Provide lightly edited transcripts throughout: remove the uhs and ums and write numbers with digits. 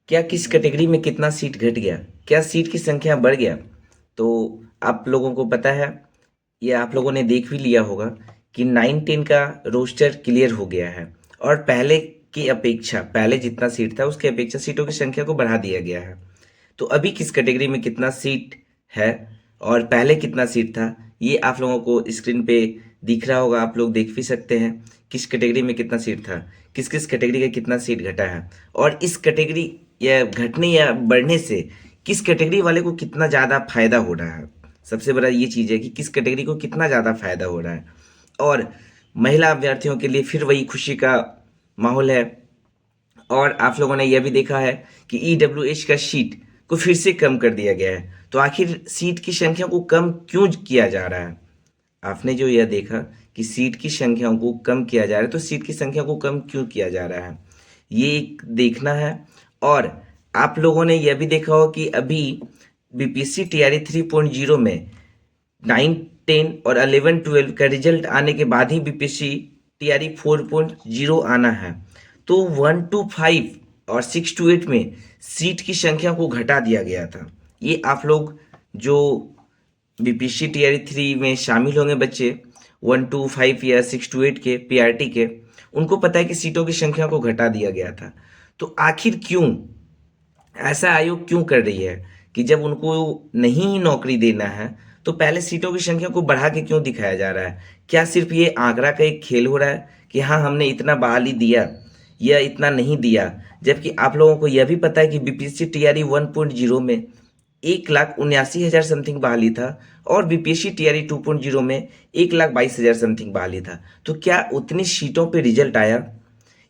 क्या किस कैटेगरी में कितना सीट घट गया, क्या सीट की संख्या बढ़ गया। तो आप लोगों को पता है, या आप लोगों ने देख भी लिया होगा कि 9-10 का रोस्टर क्लियर हो गया है और पहले की अपेक्षा, पहले जितना सीट था उसकी अपेक्षा सीटों की संख्या को बढ़ा दिया गया है। तो अभी किस कैटेगरी में कितना सीट है और पहले कितना सीट था, ये आप लोगों को स्क्रीन पे दिख रहा होगा, आप लोग देख भी सकते हैं किस कैटेगरी में कितना सीट था, किस किस कैटेगरी का कितना सीट घटा है और इस कैटेगरी या घटने या बढ़ने से किस कैटेगरी वाले को कितना ज़्यादा फायदा हो रहा है। सबसे बड़ा ये चीज़ है कि किस कैटेगरी को कितना ज़्यादा फायदा हो रहा है। और महिला अभ्यर्थियों के लिए फिर वही खुशी का माहौल है। और आप लोगों ने यह भी देखा है कि ईडब्ल्यूएच का सीट को फिर से कम कर दिया गया है। तो आखिर सीट की संख्या को कम क्यों किया जा रहा है। आपने जो यह देखा कि सीट की संख्या को कम किया जा रहा है, तो सीट की संख्या को कम क्यों किया जा रहा है, ये एक देखना है। और आप लोगों ने यह भी देखा हो कि अभी बीपीएससी टीआरई 3.0 में 9-10 और 11-12 का रिजल्ट आने के बाद ही बीपीएससी टीआरई 4.0 आना है। तो 1-5 और 6-8 में सीट की संख्या को घटा दिया गया था। ये आप लोग जो बीपीएससी टीआरई 3 में शामिल होंगे बच्चे 1-5 या 6-8 के पीआरटी के, उनको पता है कि सीटों की संख्या को घटा दिया गया था। तो आखिर क्यों ऐसा आयोग क्यों कर रही है कि जब उनको नहीं ही नौकरी देना है तो पहले सीटों की संख्या को बढ़ा के क्यों दिखाया जा रहा है। क्या सिर्फ ये आंकड़ा का एक खेल हो रहा है कि हाँ हमने इतना बहाली दिया या इतना नहीं दिया, जबकि आप लोगों को यह भी पता है कि बीपीएससी टीआरई 1.0 में 1,79,000 समथिंग बहाली था और बीपीएससी टीआरई 2.0 में 1,22,000 समथिंग बहाली था। तो क्या उतनी सीटों पे रिजल्ट आया,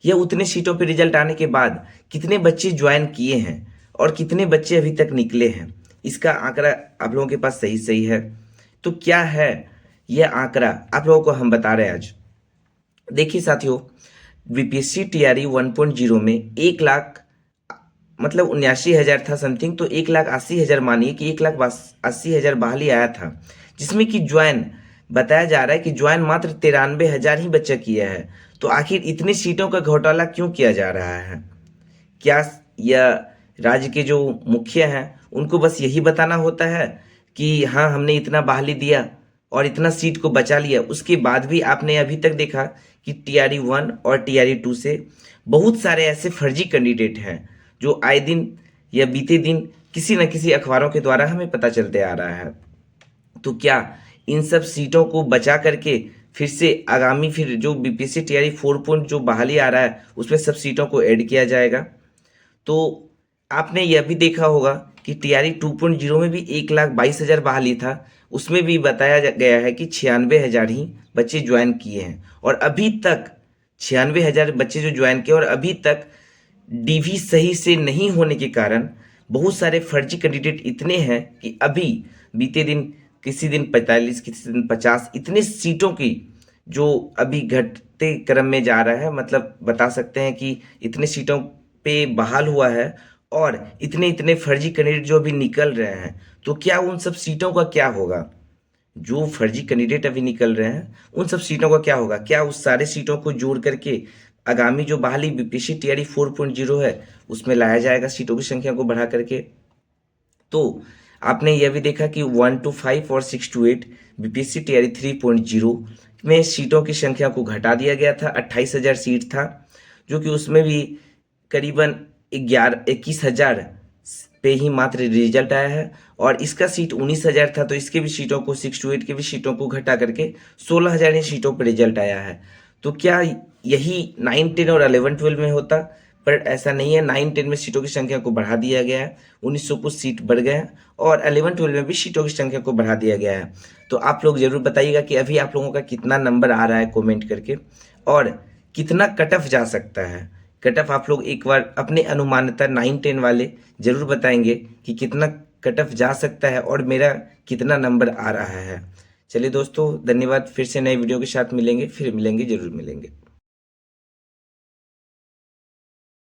या उतने सीटों पे रिजल्ट आने के बाद कितने बच्चे ज्वाइन किए हैं और कितने बच्चे अभी तक निकले हैं, इसका आंकड़ा आप लोगों के पास सही सही है। तो क्या है यह आंकड़ा, आप लोगों को हम बता रहे हैं आज। देखिए साथियों, बीपीएससी टीआरई 1.0 में 1 लाख मतलब 79,000 था समथिंग, तो 1,80,000 मानिए कि 1,80,000 बहाली आया था, जिसमें कि ज्वाइन बताया जा रहा है कि ज्वाइन मात्र 93,000 ही बच्चा किया है। तो आखिर इतनी सीटों का घोटाला क्यों किया जा रहा है। क्या यह राज्य के जो मुखिया हैं उनको बस यही बताना होता है कि हाँ हमने इतना बहाली दिया और इतना सीट को बचा लिया, उसके बाद भी आपने अभी तक देखा कि टीआरई 1 और टीआरई 2 से बहुत सारे ऐसे फर्जी कैंडिडेट हैं जो आए दिन या बीते दिन किसी न किसी अखबारों के द्वारा हमें पता चलते आ रहा है। तो क्या इन सब सीटों को बचा करके फिर से आगामी फिर जो बीपीएससी टीआरई 4 जो बहाली आ रहा है उसमें सब सीटों को ऐड किया जाएगा। तो आपने यह भी देखा होगा कि टीआरई 2.0 में भी 1,22,000 बहाली था, उसमें भी बताया गया है कि 96,000 ही बच्चे ज्वाइन किए हैं और अभी तक 96,000 बच्चे जो ज्वाइन किए और अभी तक डीवी सही से नहीं होने के कारण बहुत सारे फर्जी कैंडिडेट इतने हैं कि अभी बीते दिन किसी दिन 45 किसी दिन 50 इतने सीटों की जो अभी घटते क्रम में जा रहा है, मतलब बता सकते हैं कि इतने सीटों पे बहाल हुआ है और इतने इतने फर्जी कैंडिडेट जो अभी निकल रहे हैं। तो क्या उन सब सीटों का क्या होगा, जो फर्जी कैंडिडेट अभी निकल रहे हैं उन सब सीटों का क्या होगा। क्या उस सारे सीटों को जोड़ करके आगामी जो बहाली बीपीएससी टीआरई 4.0 है उसमें लाया जाएगा सीटों की संख्या को बढ़ा करके। तो आपने यह भी देखा कि 1-5 और 6-8 बीपीएससी टीआरई 3.0 में सीटों की संख्या को घटा दिया गया था। 28,000 सीट था, जो कि उसमें भी करीबन 21,000 पे ही मात्र रिजल्ट आया है और इसका सीट 19,000 था, तो इसके भी सीटों को 6-8 के भी सीटों को घटा करके 16,000 ही सीटों पर रिजल्ट आया है। तो क्या यही 9-10 और 11-12 में होता, पर ऐसा नहीं है। 9-10 में सीटों की संख्या को बढ़ा दिया गया है, 1900 कुछ सीट बढ़ गए हैं और 11-12 में भी सीटों की संख्या को बढ़ा दिया गया है। तो आप लोग जरूर बताइएगा कि अभी आप लोगों का कितना नंबर आ रहा है कमेंट करके, और कितना कट ऑफ जा सकता है। कट ऑफ आप लोग एक बार अपने अनुमानता 9-10 वाले जरूर बताएंगे कि कितना कट ऑफ जा सकता है और मेरा कितना नंबर आ रहा है। चलिए दोस्तों, धन्यवाद। फिर से नए वीडियो के साथ मिलेंगे, फिर मिलेंगे, जरूर मिलेंगे।